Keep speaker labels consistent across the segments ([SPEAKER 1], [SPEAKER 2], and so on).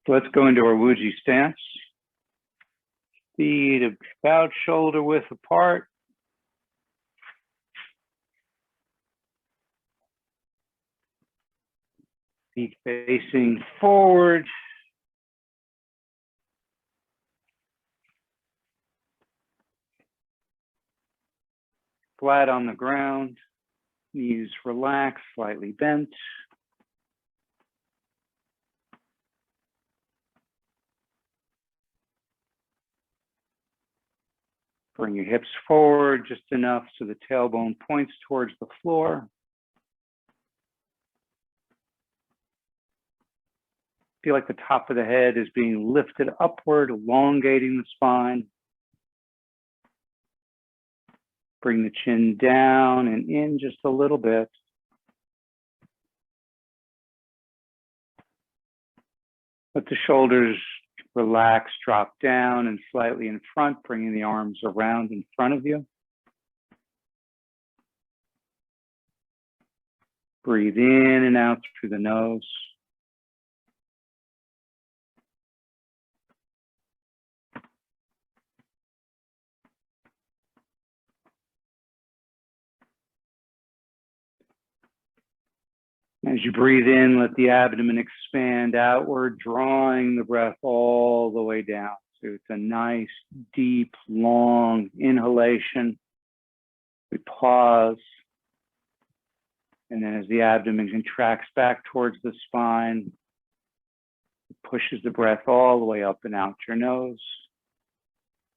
[SPEAKER 1] So let's go into our Wuji stance. Feet about shoulder width apart. Feet facing forward. Flat on the ground. Knees relaxed, slightly bent. Bring your hips forward just enough so the tailbone points towards the floor. Feel like the top of the head is being lifted upward, elongating the spine. Bring the chin down and in just a little bit. Let the shoulders relax, drop down and slightly in front, bringing the arms around in front of you. Breathe in and out through the nose. As you breathe in, let the abdomen expand outward, drawing the breath all the way down. So it's a nice, deep, long inhalation. We pause. And then as the abdomen contracts back towards the spine, it pushes the breath all the way up and out your nose.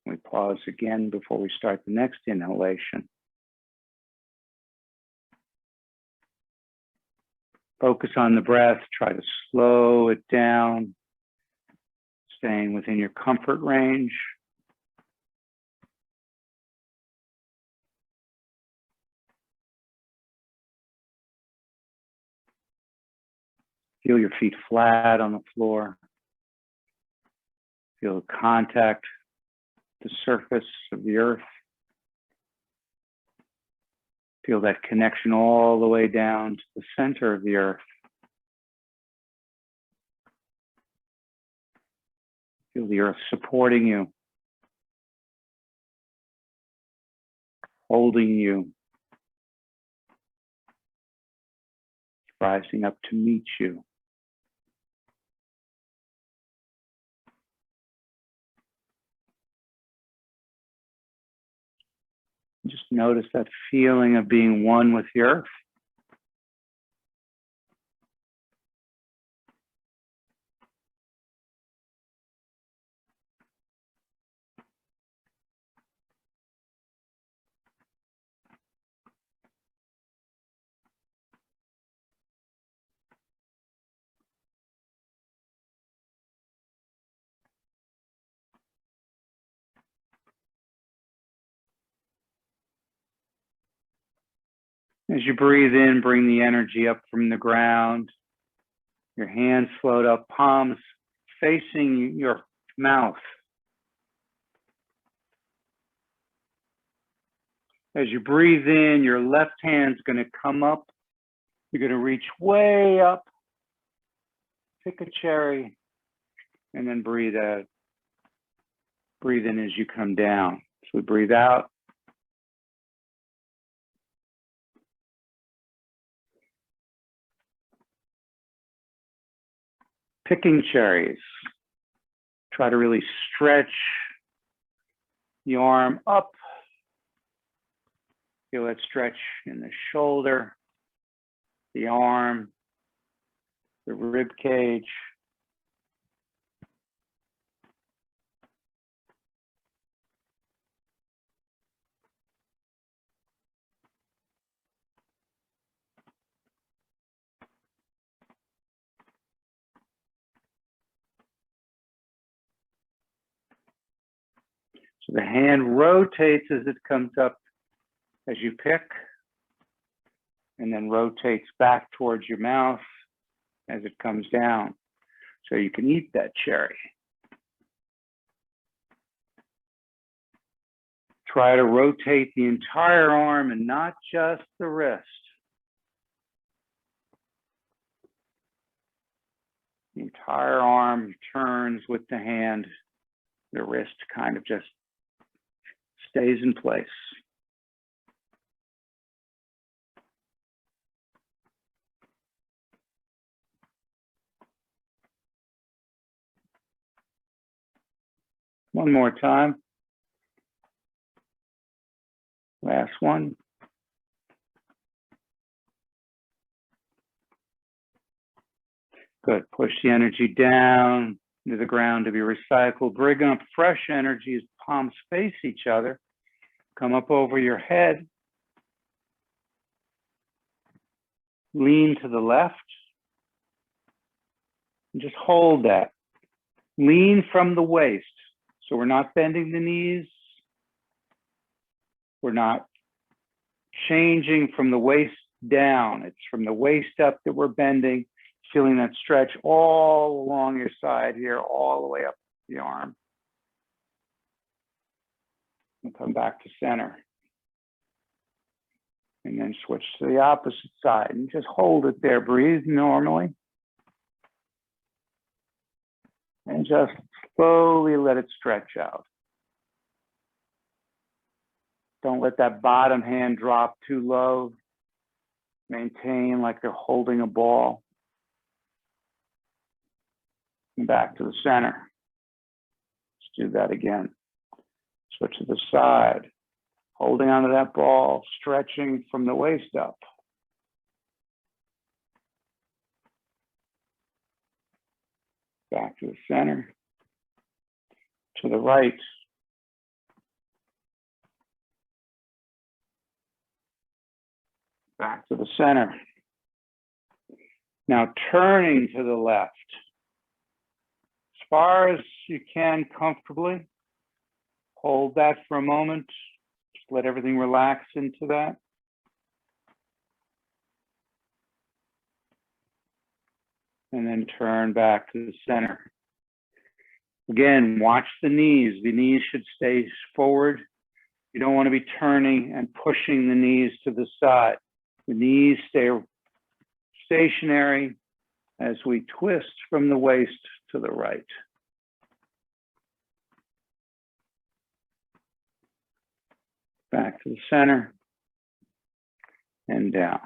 [SPEAKER 1] We pause again before we start the next inhalation. Focus on the breath, try to slow it down, staying within your comfort range. Feel your feet flat on the floor. Feel the contact, the surface of the earth. Feel that connection all the way down to the center of the earth. Feel the earth supporting you, holding you, rising up to meet you. Just notice that feeling of being one with the earth. As you breathe in, bring the energy up from the ground. Your hands float up, palms facing your mouth. As you breathe in, your left hand's going to come up. You're going to reach way up, pick a cherry, and then breathe out. Breathe in as you come down. So we breathe out. Picking cherries. Try to really stretch the arm up. Feel that stretch in the shoulder, the arm, the rib cage. So the hand rotates as it comes up as you pick, and then rotates back towards your mouth as it comes down. So you can eat that cherry. Try to rotate the entire arm and not just the wrist. The entire arm turns with the hand. The wrist kind of just stays in place. One more time. Last one. Good. Push the energy down to the ground to be recycled. Bring up fresh energy as palms face each other. Come up over your head. Lean to the left. And just hold that. Lean from the waist. So we're not bending the knees. We're not changing from the waist down. It's from the waist up that we're bending, feeling that stretch all along your side here, all the way up the arm. And come back to center. And then switch to the opposite side and just hold it there. Breathe normally. And just slowly let it stretch out. Don't let that bottom hand drop too low. Maintain like you're holding a ball. And back to the center. Let's do that again. Switch to the side. Holding onto that ball, stretching from the waist up. Back to the center. To the right. Back to the center. Now turning to the left. As far as you can comfortably. Hold that for a moment. Just let everything relax into that. And then turn back to the center. Again, watch the knees. The knees should stay forward. You don't want to be turning and pushing the knees to the side. The knees stay stationary as we twist from the waist to the right. Back to the center and down.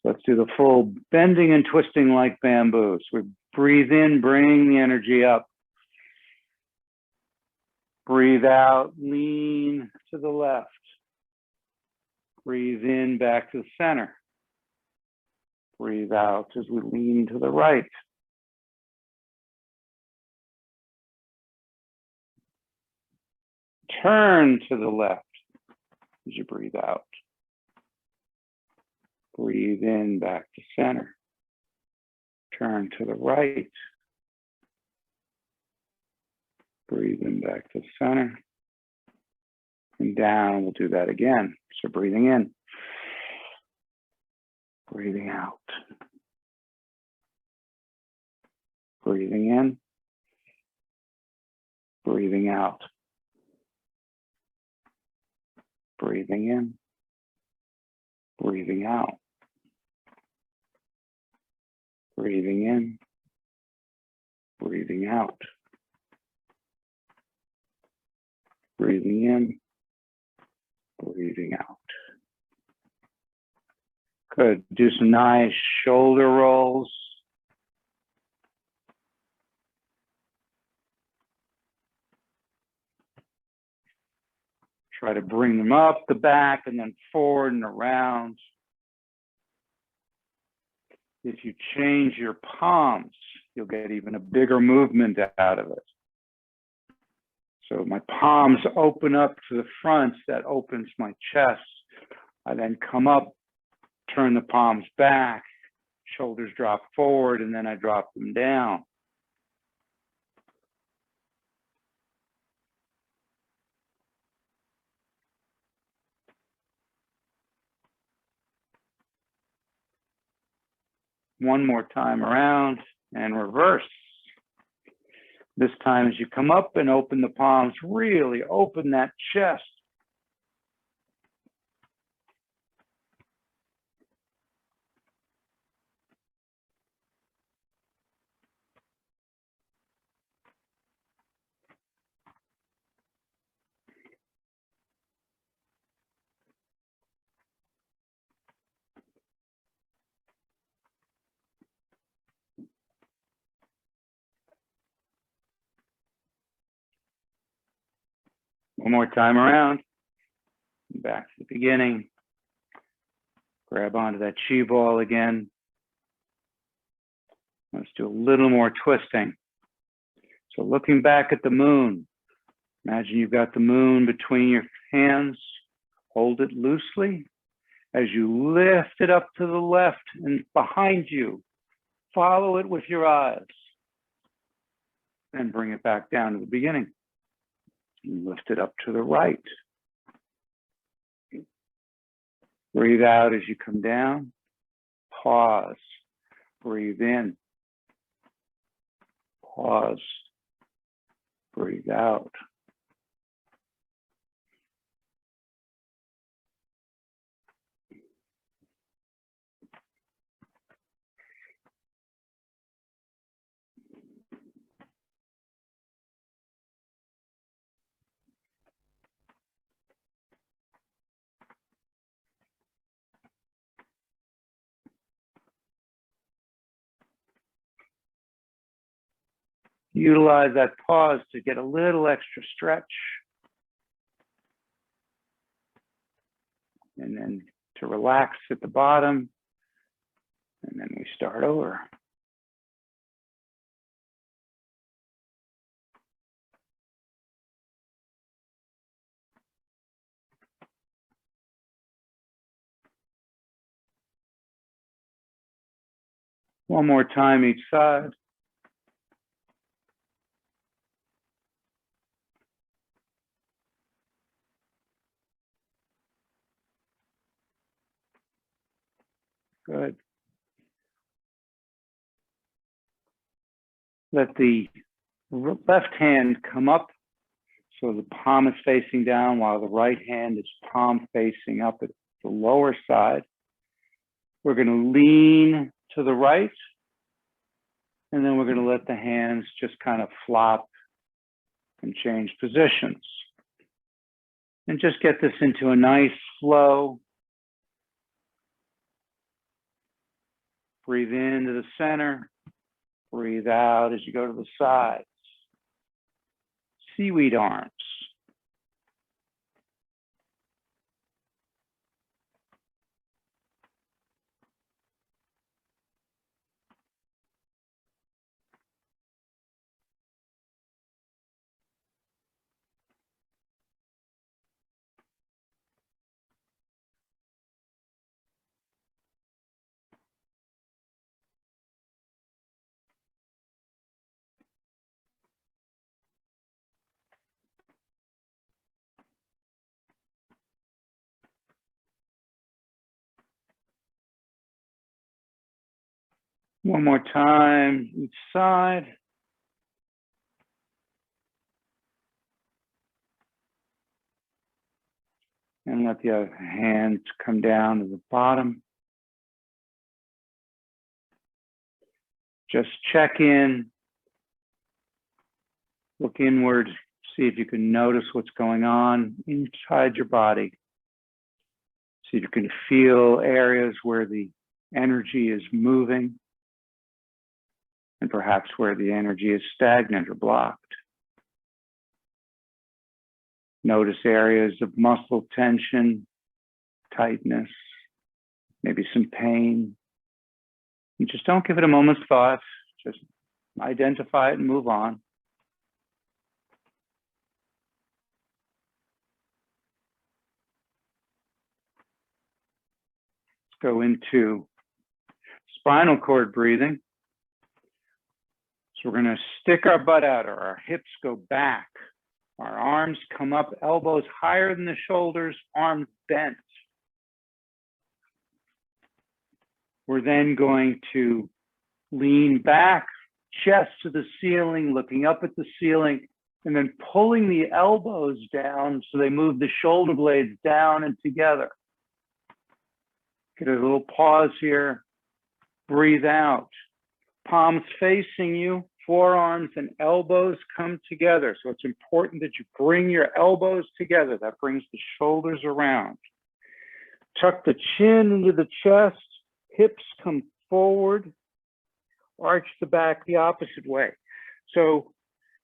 [SPEAKER 1] So let's do the full bending and twisting like bamboo. So we breathe in, bring the energy up. Breathe out, lean to the left. Breathe in, back to the center. Breathe out as we lean to the right. Turn to the left as you breathe out. Breathe in, back to center. Turn to the right. Breathe in, back to center. And down, we'll do that again. So breathing in. Breathing out. Breathing in. Breathing out. Breathing in. Breathing out. Breathing in. Breathing out. Breathing in. Breathing out. Good. Do some nice shoulder rolls. Try to bring them up the back and then forward and around. If you change your palms, you'll get even a bigger movement out of it. So my palms open up to the front, that opens my chest. I then come up, turn the palms back, shoulders drop forward, and then I drop them down. One more time around and reverse. This time as you come up and open the palms, really open that chest. One more time around. Back to the beginning. Grab onto that chi ball again. Let's do a little more twisting. So looking back at the moon, imagine you've got the moon between your hands. Hold it loosely. As you lift it up to the left and behind you, follow it with your eyes. Then bring it back down to the beginning. And lift it up to the right. Breathe out as you come down. Pause. Breathe in. Pause. Breathe out. Utilize that pause to get a little extra stretch. And then to relax at the bottom. And then we start over. One more time each side. Good. Let the left hand come up so the palm is facing down while the right hand is palm facing up at the lower side. We're going to lean to the right, and then we're going to let the hands just kind of flop and change positions. And just get this into a nice flow. Breathe into the center. Breathe out as you go to the sides. Seaweed arms. One more time, each side. And let the other hand come down to the bottom. Just check in, look inward, see if you can notice what's going on inside your body. See if you can feel areas where the energy is moving, and perhaps where the energy is stagnant or blocked. Notice areas of muscle tension, tightness, maybe some pain. And just don't give it a moment's thought. Just identify it and move on. Let's go into spinal cord breathing. So we're going to stick our butt out, or our hips go back. Our arms come up, elbows higher than the shoulders, arms bent. We're then going to lean back, chest to the ceiling, looking up at the ceiling, and then pulling the elbows down so they move the shoulder blades down and together. Get a little pause here. Breathe out. Palms facing you. Forearms and elbows come together. So it's important that you bring your elbows together. That brings the shoulders around. Tuck the chin into the chest. Hips come forward. Arch the back the opposite way. So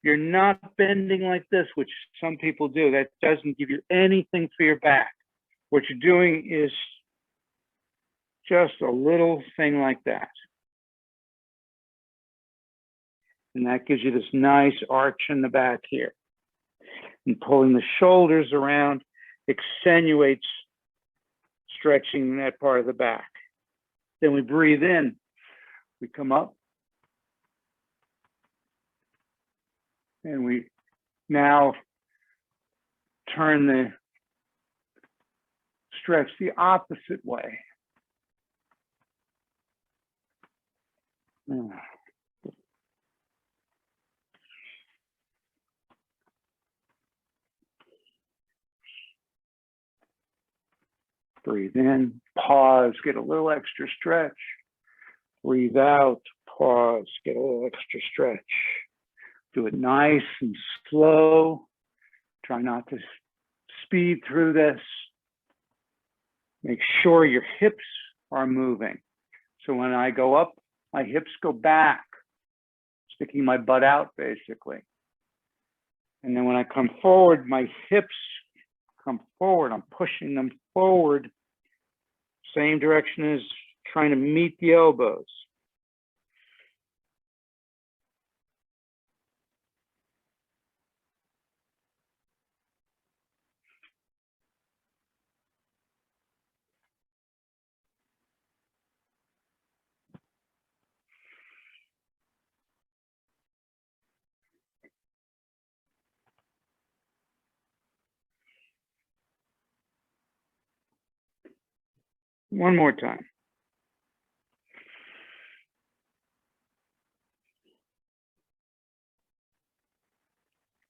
[SPEAKER 1] You're not bending like this, which some people do. That doesn't give you anything for your back. What you're doing is just a little thing like that. And that gives you this nice arch in the back here. And pulling the shoulders around accentuates stretching that part of the back. Then we breathe in. We come up. And we now turn the stretch the opposite way. Breathe in, pause, get a little extra stretch. Breathe out, pause, get a little extra stretch. Do it nice and slow. Try not to speed through this. Make sure your hips are moving. So when I go up, my hips go back, sticking my butt out basically. And then when I come forward, my hips come forward. I'm pushing them forward. Same direction as trying to meet the elbows. One more time.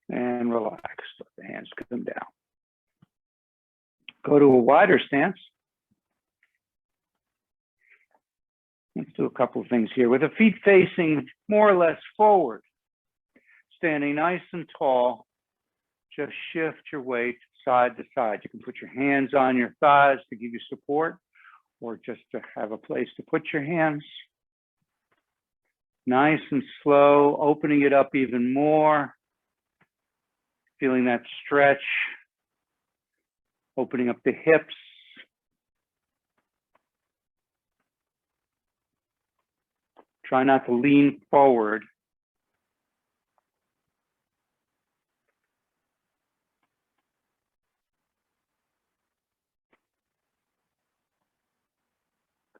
[SPEAKER 1] And relax, let the hands come down. Go to a wider stance. Let's do a couple of things here. With the feet facing more or less forward, standing nice and tall, just shift your weight side to side. You can put your hands on your thighs to give you support, or just to have a place to put your hands. Nice and slow, opening it up even more. Feeling that stretch, opening up the hips. Try not to lean forward.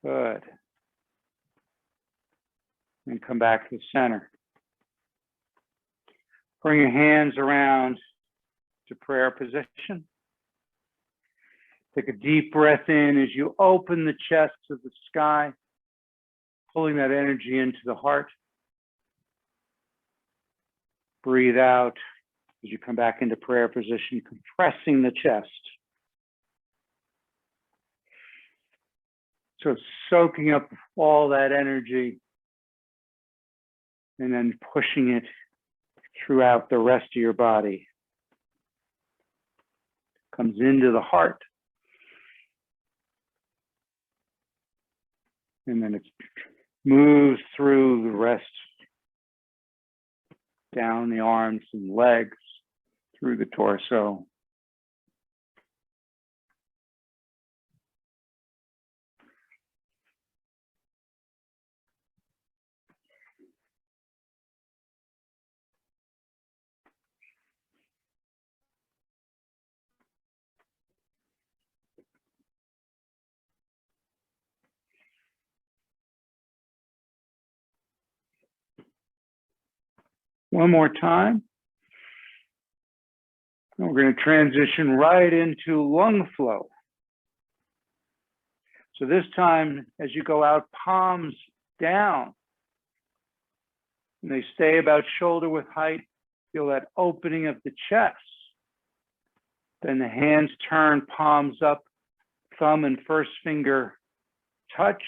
[SPEAKER 1] Good. And come back to the center. Bring your hands around to prayer position. Take a deep breath in as you open the chest to the sky, pulling that energy into the heart. Breathe out as you come back into prayer position, compressing the chest. So soaking up all that energy and then pushing it throughout the rest of your body. Comes into the heart. And then it moves through the rest, down the arms and legs, through the torso. One more time. And we're going to transition right into lung flow. So this time, as you go out, palms down. And they stay about shoulder width height. Feel that opening of the chest. Then the hands turn, palms up, thumb and first finger touch.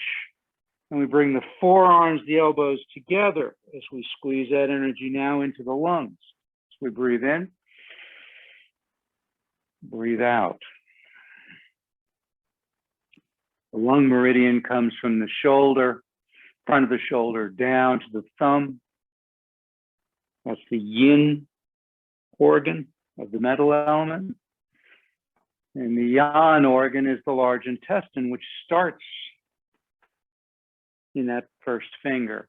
[SPEAKER 1] And we bring the forearms, the elbows together as we squeeze that energy now into the lungs. So we breathe in, breathe out. The lung meridian comes from the shoulder, front of the shoulder, down to the thumb. That's the yin organ of the metal element. And the yang organ is the large intestine, which starts in that first finger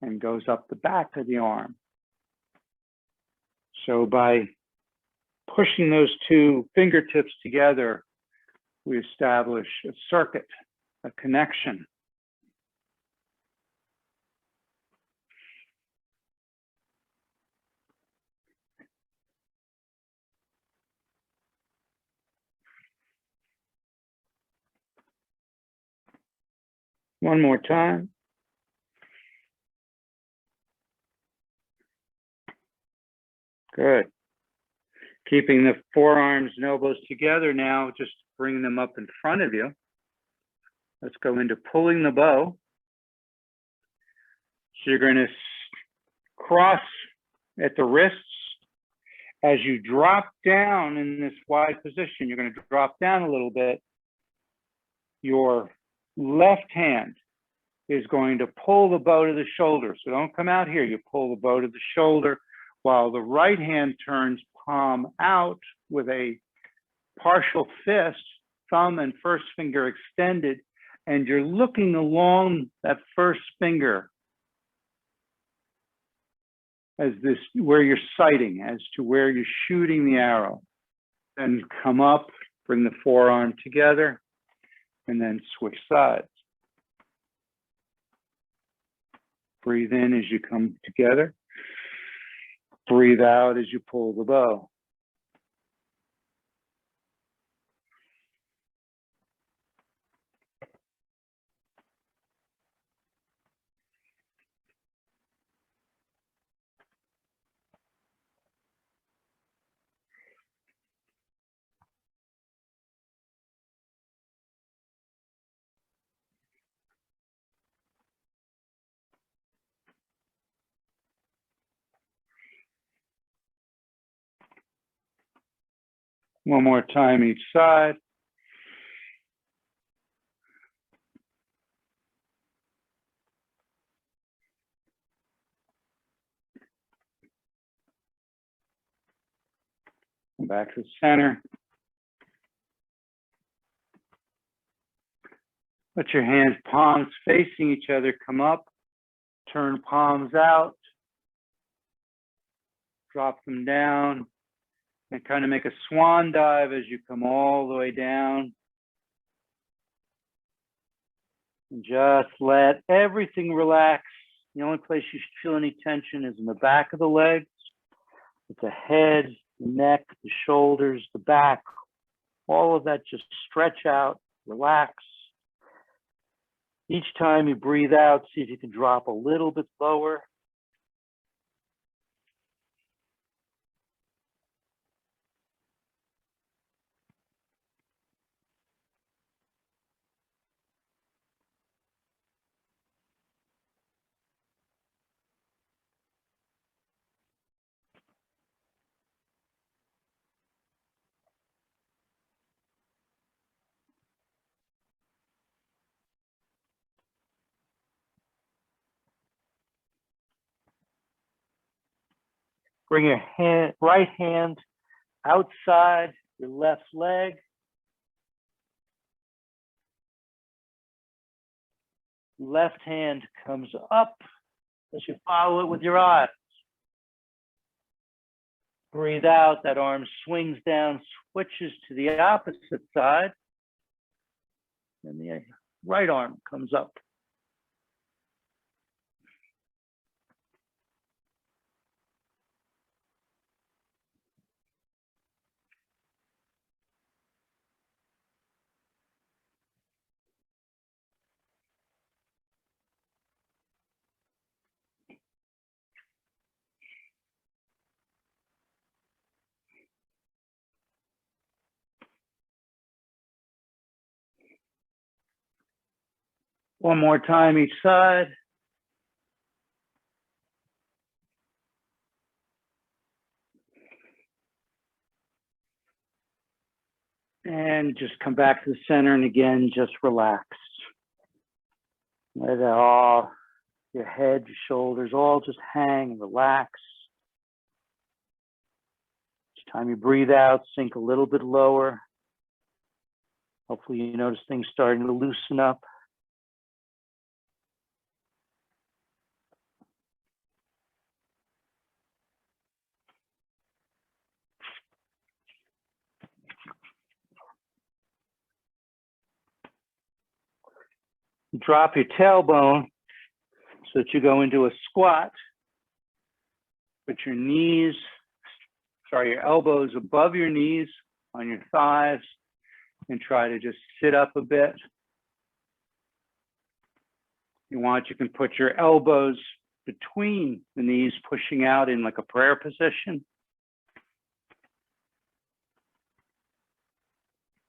[SPEAKER 1] and goes up the back of the arm. So by pushing those two fingertips together, we establish a circuit, a connection. One more time. Good. Keeping the forearms and elbows together now, just bring them up in front of you. Let's go into pulling the bow. So you're going to cross at the wrists. As you drop down in this wide position, you're going to drop down a little bit. Your left hand is going to pull the bow to the shoulder. So don't come out here. You pull the bow to the shoulder while the right hand turns palm out with a partial fist, thumb and first finger extended, and you're looking along that first finger as this, where you're sighting, as to where you're shooting the arrow. Then come up, bring the forearm together, and then switch sides. Breathe in as you come together. Breathe out as you pull the bow. One more time each side. Come back to the center. Let your hands, palms facing each other, come up. Turn palms out. Drop them down. And kind of make a swan dive as you come all the way down. And just let everything relax. The only place you should feel any tension is in the back of the legs. It's the head, the neck, the shoulders, the back. All of that just stretch out, relax. Each time you breathe out, see if you can drop a little bit lower. Bring your right hand outside your left leg. Left hand comes up as you follow it with your eyes. Breathe out, that arm swings down, switches to the opposite side. And the right arm comes up. One more time each side. And just come back to the center and again, just relax. Let it all, your head, your shoulders, all just hang and relax. Each time you breathe out, sink a little bit lower. Hopefully you notice things starting to loosen up. Drop your tailbone so that you go into a squat. Put your your elbows above your knees on your thighs and try to just sit up a bit. If you want, you can put your elbows between the knees, pushing out in like a prayer position.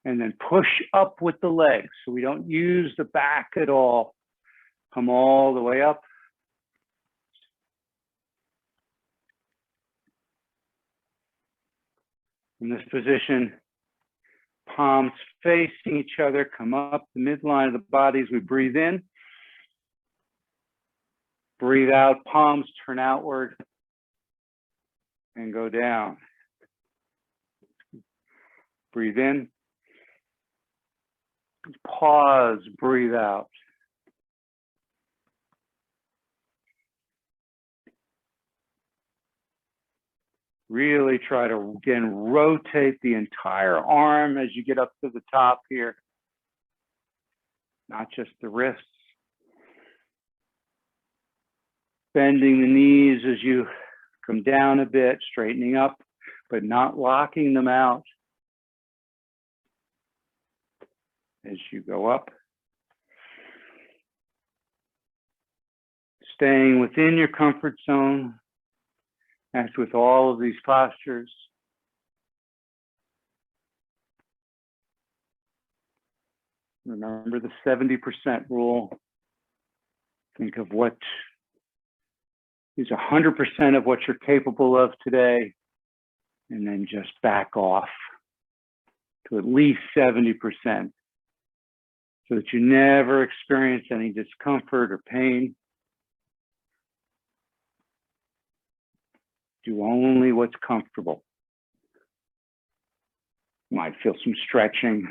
[SPEAKER 1] And then push up with the legs. So we don't use the back at all. Come all the way up. In this position, palms facing each other, come up the midline of the body as we breathe in. Breathe out, palms turn outward and go down. Breathe in. Pause, breathe out. Really try to, again, rotate the entire arm as you get up to the top here, not just the wrists. Bending the knees as you come down a bit, straightening up, but not locking them out as you go up. Staying within your comfort zone, as with all of these postures. Remember the 70% rule. Think of what is 100% of what you're capable of today, and then just back off to at least 70%, so that you never experience any discomfort or pain. Do only what's comfortable. You might feel some stretching.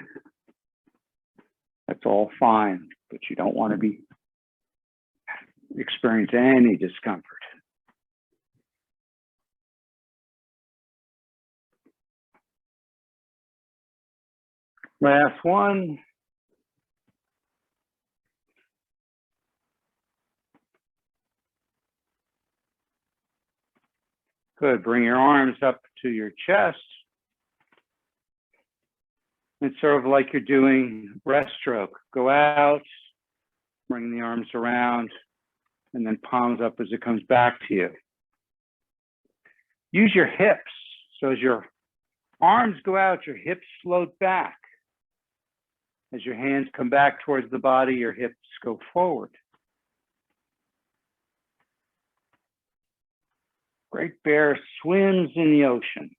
[SPEAKER 1] That's all fine, but you don't want to experience any discomfort. Last one. Good. Bring your arms up to your chest. It's sort of like you're doing breaststroke. Go out, bring the arms around, and then palms up as it comes back to you. Use your hips. So as your arms go out, your hips float back. As your hands come back towards the body, your hips go forward. Great Bear swims in the ocean.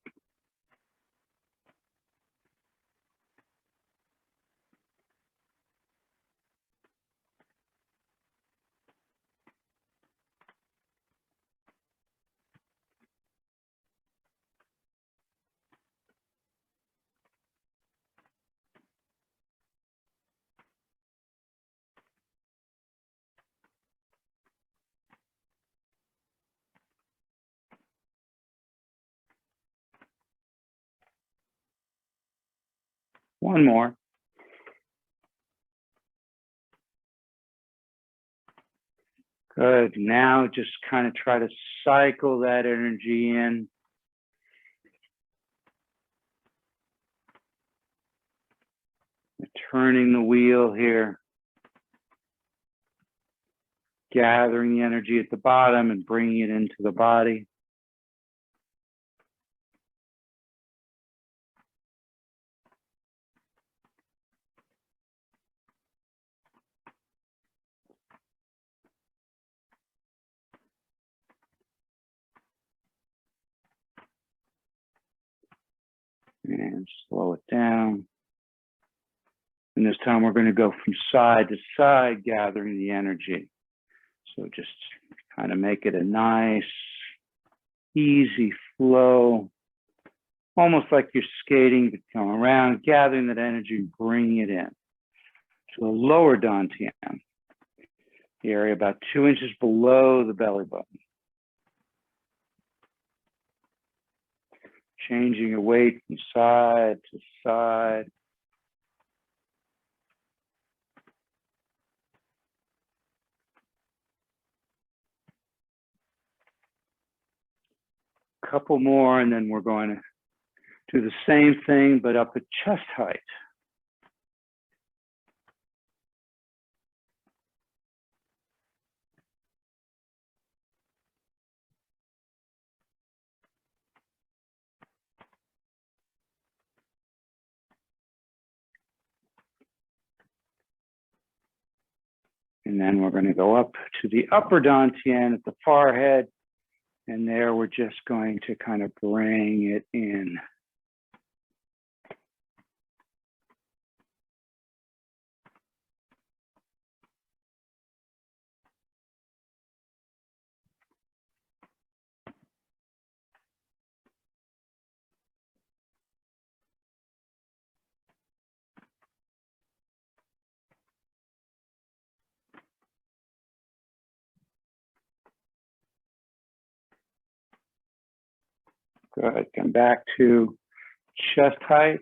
[SPEAKER 1] One more. Good. Now just kind of try to cycle that energy in. Turning the wheel here. Gathering the energy at the bottom and bringing it into the body. And slow it down. And this time we're going to go from side to side, gathering the energy. So just kind of make it a nice, easy flow almost like you're skating, but going around, gathering that energy, bringing it in to the lower dantian, the area about 2 inches below the belly button. Changing your weight from side to side. Couple more, and then we're going to do the same thing, but up at chest height. And then we're going to go up to the upper dantian at the forehead. And there we're just going to kind of bring it in. Good. Come back to chest height.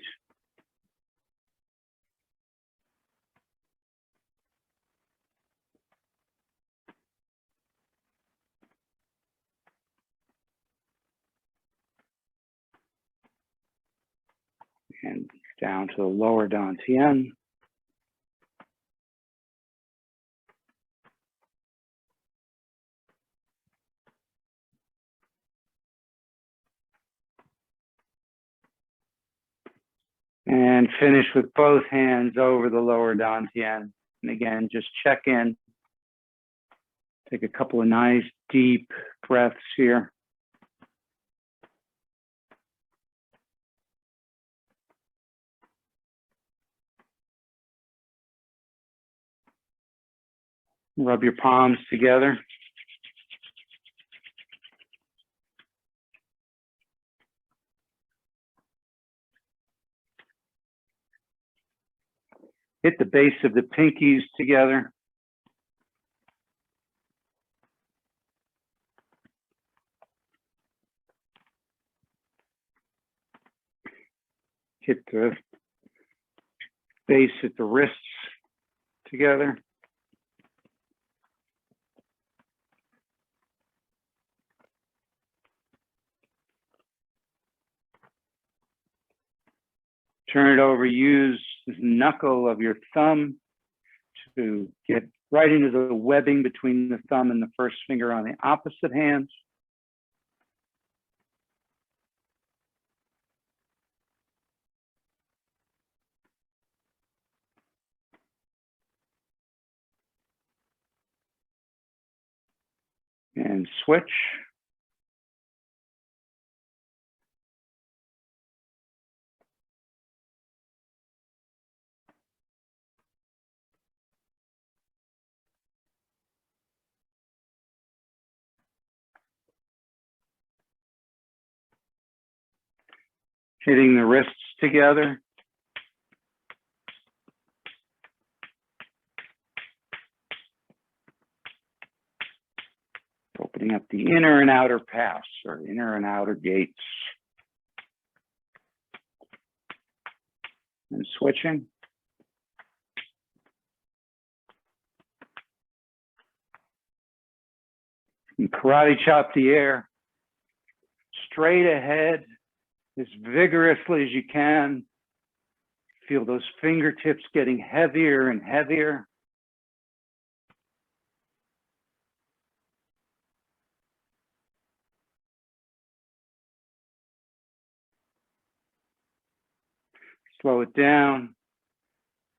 [SPEAKER 1] And down to the lower dantian. And finish with both hands over the lower dantian. And again, just check in. Take a couple of nice deep breaths here. Rub your palms together. Hit the base of the pinkies together. Hit the base at the wrists together. Turn it over, use the knuckle of your thumb to get right into the webbing between the thumb and the first finger on the opposite hand. And switch. Hitting the wrists together. Opening up the inner and outer paths, or inner and outer gates. And switching. And karate chop the air. Straight ahead, as vigorously as you can. Feel those fingertips getting heavier and heavier. Slow it down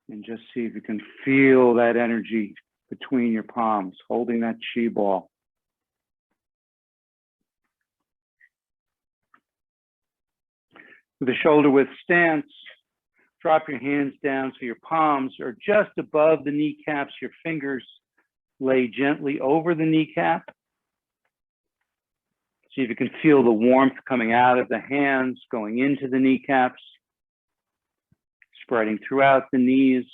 [SPEAKER 1] and just see if you can feel that energy between your palms, holding that chi ball. With a shoulder width stance, drop your hands down so your palms are just above the kneecaps. Your fingers lay gently over the kneecap. So See if you can feel the warmth coming out of the hands, going into the kneecaps, spreading throughout the knees.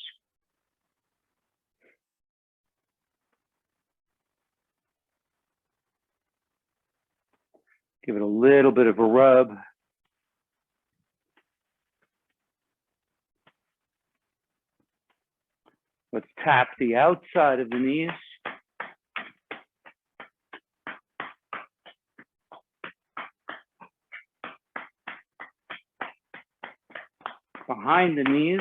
[SPEAKER 1] Give it a little bit of a rub. Let's tap the outside of the knees. Behind the knees.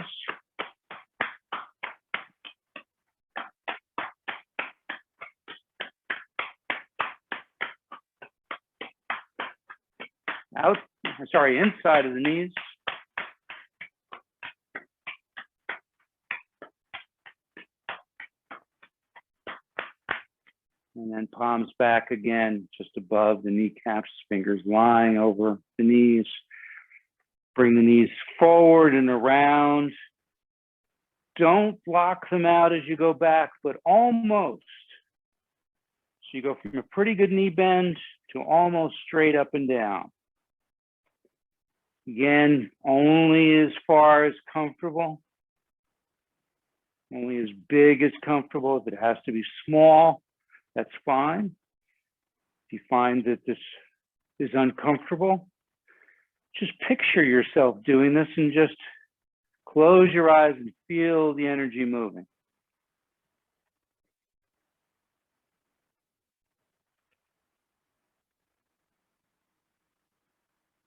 [SPEAKER 1] Inside of the knees. And then palms back again, just above the kneecaps, fingers lying over the knees. Bring the knees forward and around. Don't block them out as you go back, but almost. So you go from a pretty good knee bend to almost straight up and down. Again, only as far as comfortable. Only as big as comfortable. If it has to be small, that's fine. If you find that this is uncomfortable, just picture yourself doing this and just close your eyes and feel the energy moving.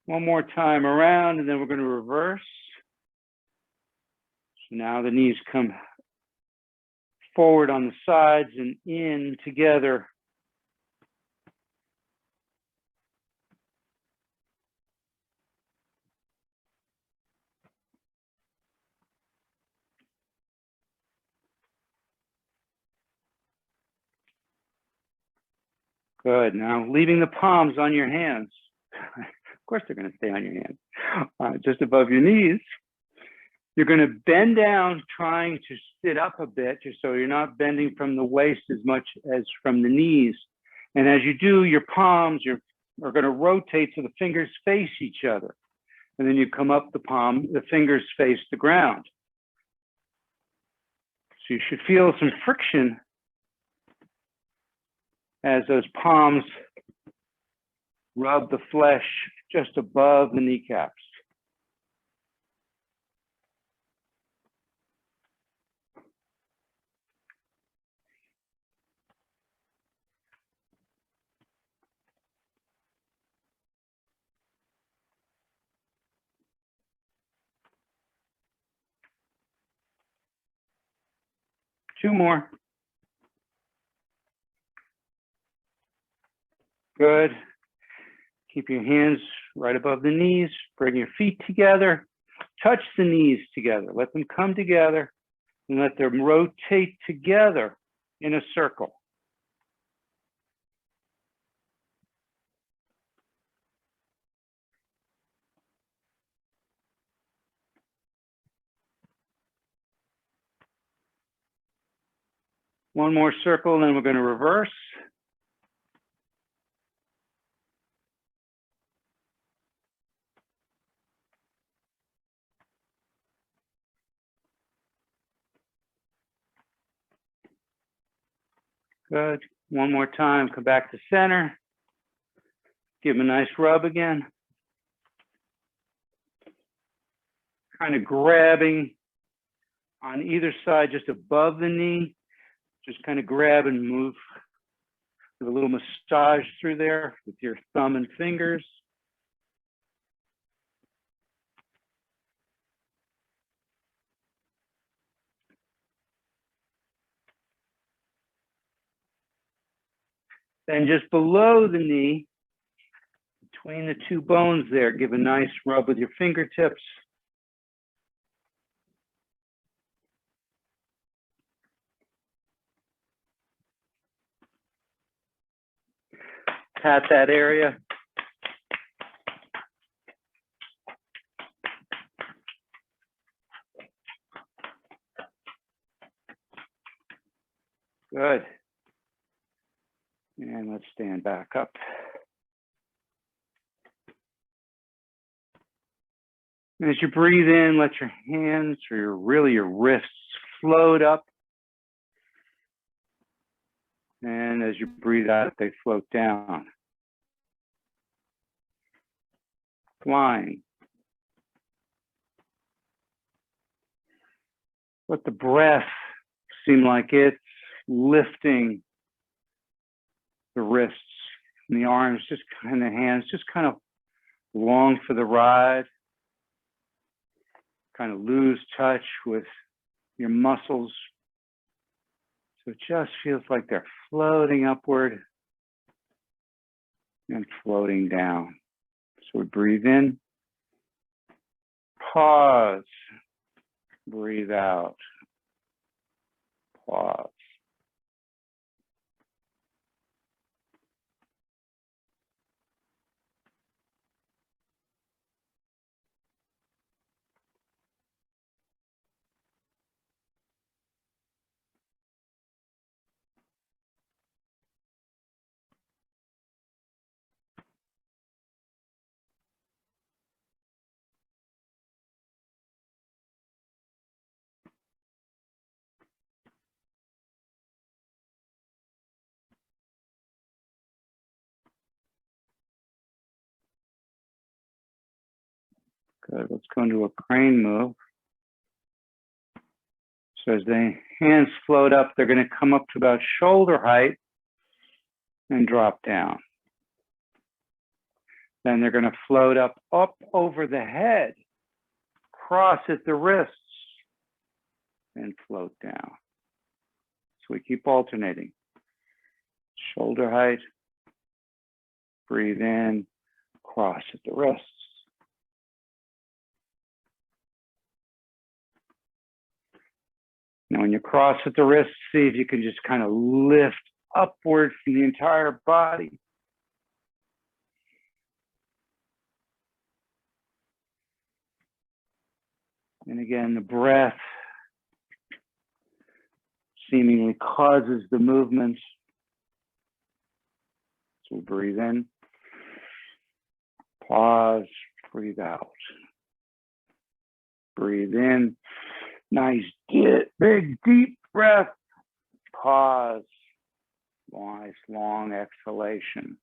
[SPEAKER 1] One more time around, and then we're going to reverse. So now the knees come forward on the sides and in together. Good. Now leaving the palms on your hands. Of course they're going to stay on your hands. Just above your knees. You're going to bend down, trying to sit up a bit, just so you're not bending from the waist as much as from the knees. And as you do, your palms are going to rotate so the fingers face each other. And then you come up the fingers face the ground. So you should feel some friction as those palms rub the flesh just above the kneecaps. Two more. Good. Keep your hands right above the knees. Bring your feet together. Touch the knees together. Let them come together and let them rotate together in a circle. One more circle, and then we're going to reverse. Good. One more time, come back to center. Give them a nice rub again. Kind of grabbing on either side, just above the knee. Just kind of grab and move with a little massage through there with your thumb and fingers. Then just below the knee, between the two bones there, give a nice rub with your fingertips. Pat that area. Good. And let's stand back up. And as you breathe in, let your hands or your wrists float up. And as you breathe out, they float down. Flying. Let the breath seem like it's lifting the wrists and the arms, just kind of hands, just kind of long for the ride. Kind of lose touch with your muscles. So it just feels like they're floating upward and floating down. So we breathe in, pause, breathe out, pause. Good, let's go into a crane move. So as the hands float up, they're going to come up to about shoulder height and drop down. Then they're going to float up over the head, cross at the wrists, and float down. So we keep alternating. Shoulder height, breathe in, cross at the wrists. Now, when you cross at the wrists, see if you can just kind of lift upward from the entire body. And again, the breath seemingly causes the movement. So breathe in, pause, breathe out. Breathe in, nice, big, deep breath, pause, nice, long exhalation.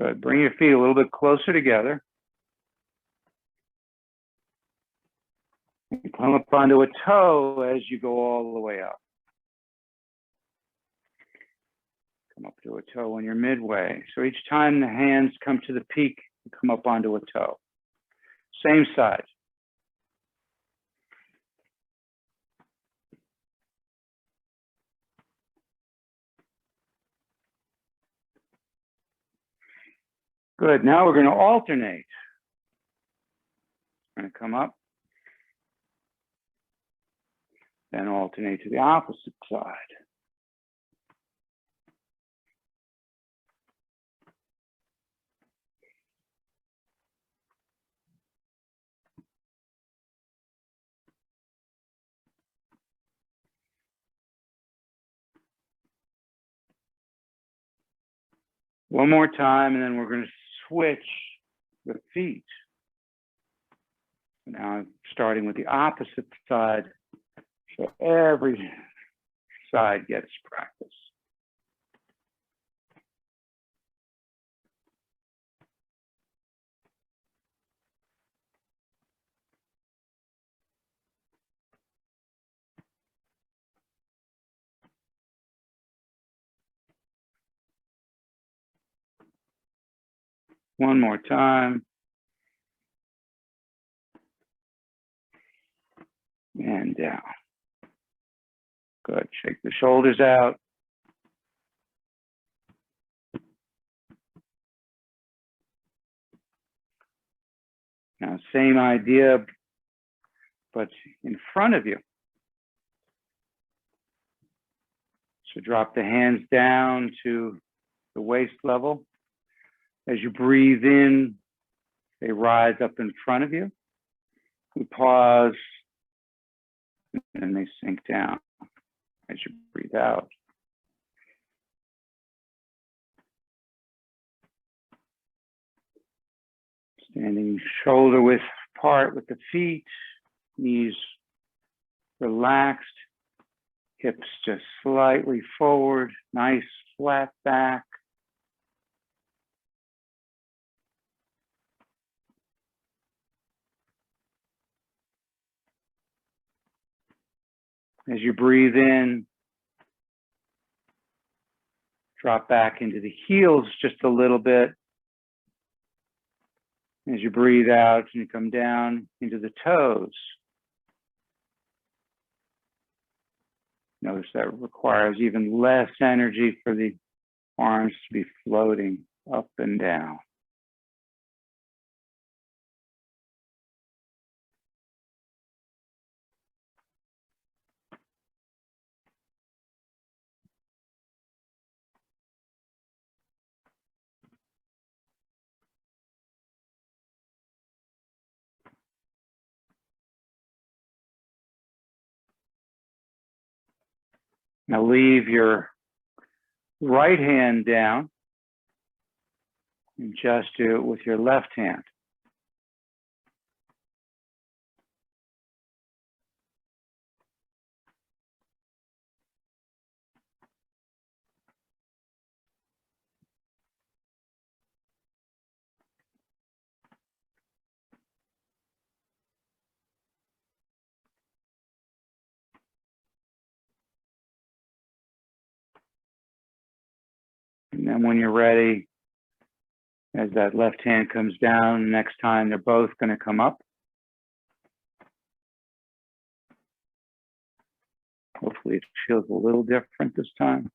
[SPEAKER 1] Good. Bring your feet a little bit closer together. And come up onto a toe as you go all the way up. Come up to a toe when you're midway. So each time the hands come to the peak, you come up onto a toe. Same side. Good. Now we're going to alternate. We're going to come up, then alternate to the opposite side. One more time, and then we're going to switch the feet. Now I'm starting with the opposite side, so every side gets practice. One more time. And down. Good. Shake the shoulders out. Now, same idea, but in front of you. So drop the hands down to the waist level. As you breathe in, they rise up in front of you. We pause, and they sink down as you breathe out. Standing shoulder width apart with the feet, knees relaxed, hips just slightly forward, nice flat back. As you breathe in, drop back into the heels just a little bit. As you breathe out, you come down into the toes. Notice that requires even less energy for the arms to be floating up and down. Now leave your right hand down and just do it with your left hand. And then when you're ready, as that left hand comes down, next time they're both going to come up. Hopefully it feels a little different this time.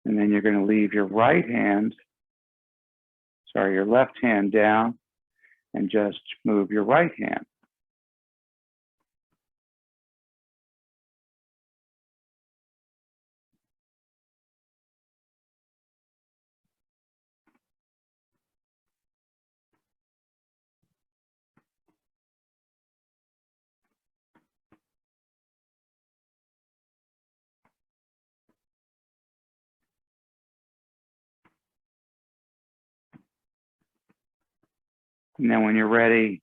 [SPEAKER 1] And then you're going to leave your your left hand down and just move your right hand. And then when you're ready,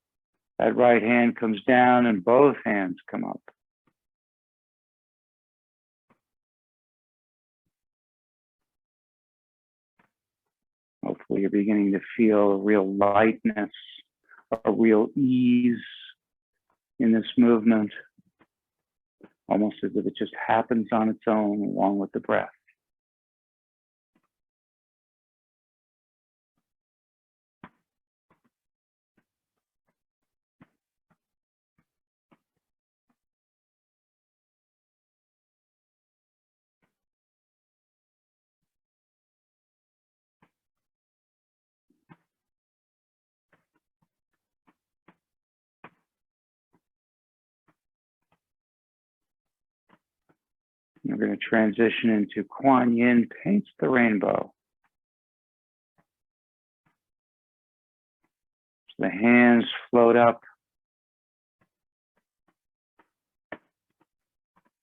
[SPEAKER 1] that right hand comes down and both hands come up. Hopefully you're beginning to feel a real lightness, a real ease in this movement, almost as if it just happens on its own along with the breath. We're going to transition into Kuan Yin Paints the Rainbow. So the hands float up.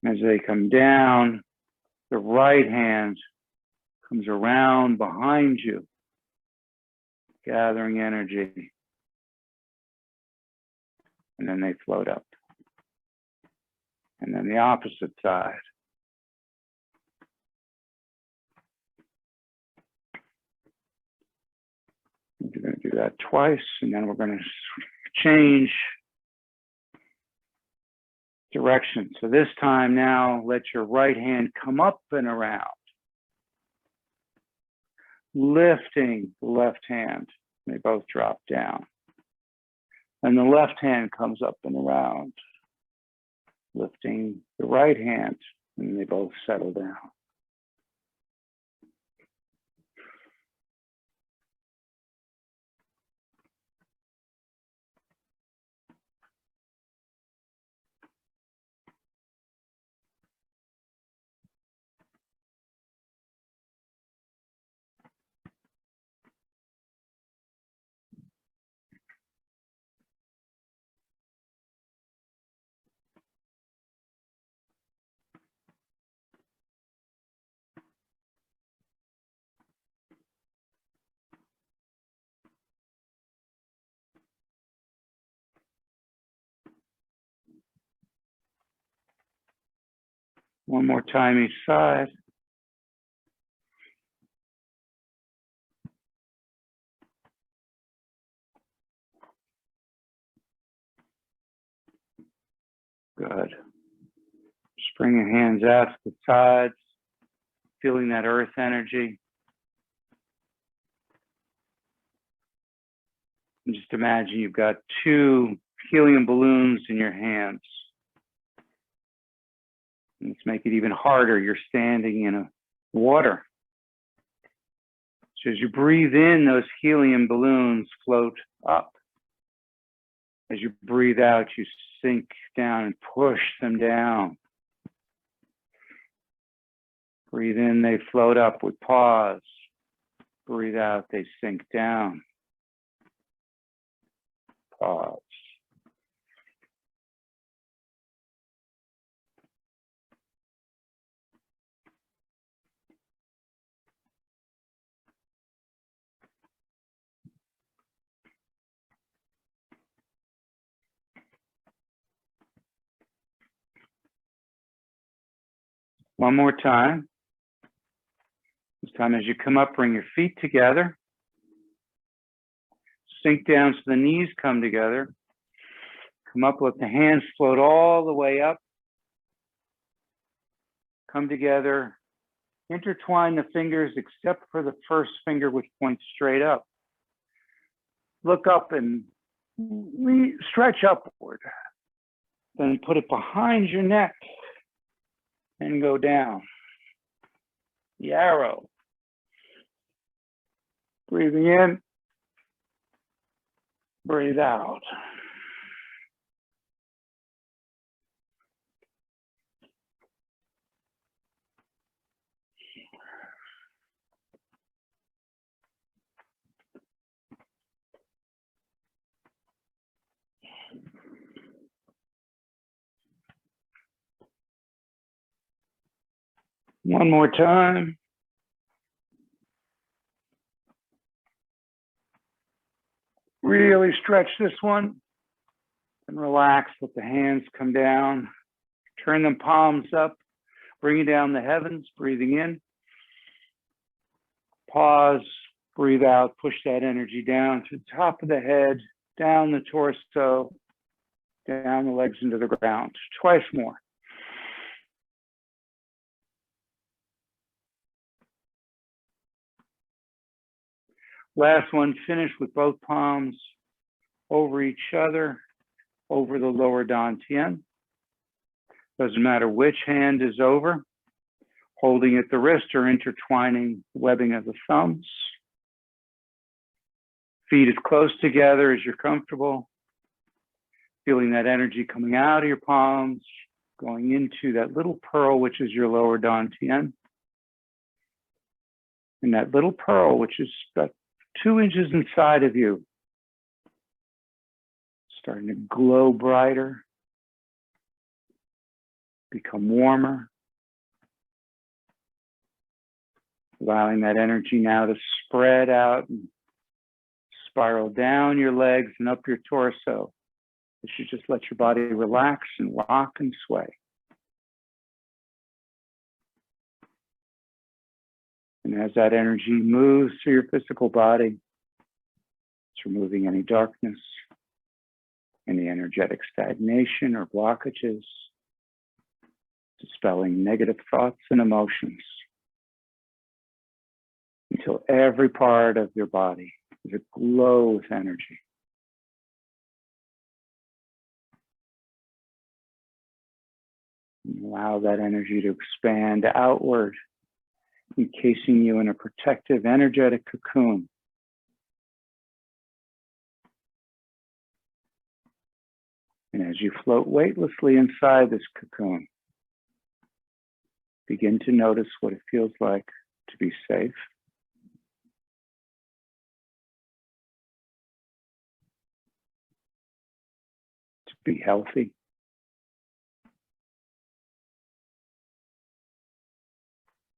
[SPEAKER 1] As they come down, the right hand comes around behind you, gathering energy. And then they float up. And then the opposite side. We're going to do that twice, and then we're going to change direction. So this time now, let your right hand come up and around, lifting the left hand. They both drop down. And the left hand comes up and around, lifting the right hand, and they both settle down. One more time each side. Good. Just bring your hands out to the sides, feeling that earth energy. And just imagine you've got 2 helium balloons in your hands. And let's make it even harder. You're standing in water. So as you breathe in, those helium balloons float up. As you breathe out, you sink down and push them down. Breathe in, they float up with pause. Breathe out, they sink down. Pause. One more time. This time as you come up, bring your feet together. Sink down so the knees come together. Come up, let the hands float all the way up. Come together. Intertwine the fingers except for the first finger, which points straight up. Look up and stretch upward. Then put it behind your neck and go down. The arrow. Breathing in. Breathe out. One more time. Really stretch this one and relax. Let the hands come down. Turn them palms up, bringing down the heavens, breathing in. Pause, breathe out, push that energy down to the top of the head, down the torso, down the legs into the ground. Twice more. Last one, finish with both palms over each other, over the lower dantian. Doesn't matter which hand is over, holding at the wrist or intertwining the webbing of the thumbs. Feet as close together as you're comfortable. Feeling that energy coming out of your palms, going into that little pearl, which is your lower dantian. And that little pearl, which is about 2 inches inside of you, starting to glow brighter, become warmer, allowing that energy now to spread out and spiral down your legs and up your torso as you just let your body relax and rock and sway. And as that energy moves through your physical body, it's removing any darkness, any energetic stagnation or blockages, dispelling negative thoughts and emotions until every part of your body is aglow with energy. And allow that energy to expand outward, encasing you in a protective, energetic cocoon. And as you float weightlessly inside this cocoon, begin to notice what it feels like to be safe, to be healthy,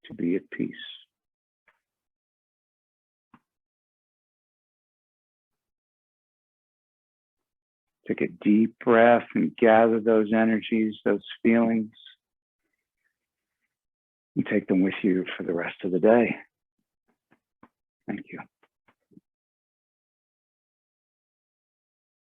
[SPEAKER 1] to be at peace. Take a deep breath and gather those energies, those feelings. and take them with you for the rest of the day. Thank you.